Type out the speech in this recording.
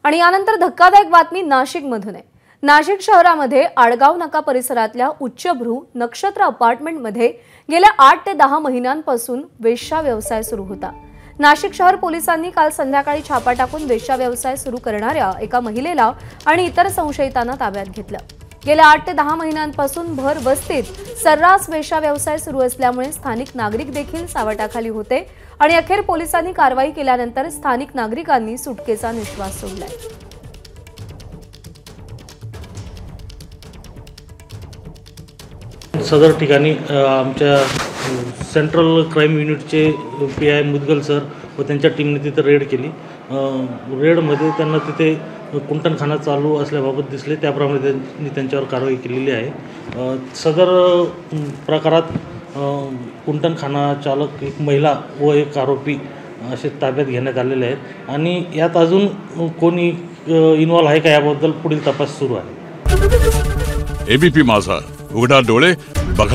आणि यानंतर धक्कादायक बातमी नाशिकमधून आहे। नाशिक शहरामध्ये आडगाव नाका परिसरातल्या उच्चभ्रू नक्षत्र अपार्टमेंटमध्ये गेल्या 8 ते 10 महिन्यांपासून वेश्या व्यवसाय सुरू होता। नाशिक शहर पोलिसांनी काल संध्याकाळी छापा टाकून वेश्या व्यवसाय सुरू करणाऱ्या एका महिलेला आणि इतर संशयितांना ताब्यात घेतलं। गेल्या 8 ते 10 महिन्यांपासून भर वस्तीत सर्रास वेश्या व्यवसाय सुरू असल्यामुळे स्थानिक नागरिक देखील सावटाखाली होते आणि अखेर पोलिसांनी कारवाई केल्यानंतर स्थानिक नागरिकांनी सुटकेचा निश्वास सोडलाय। सदर ठिकाणी आमच्या सेंट्रल क्राइम युनिटचे PI मुदगल सर व त्यांच्या टीमने तिथे रेड केली। रेडमध्ये त्यांना तिथे कुंटणखाना चालू असल्याबाबत दिसले, त्याप्रमाणे त्यांनी त्यांच्यावर कारवाई केलेली आहे। सदर प्रकारात कुंटणखाना चालक, एक महिला व एक आरोपी असे ताब्यात घेण्यात आलेले आहेत आणि यात अजून कोणी इन्व्हॉल्व आहे का याबद्दल पुढील तपास सुरू आहे। ABP माझा, उघडा डोळे बघा।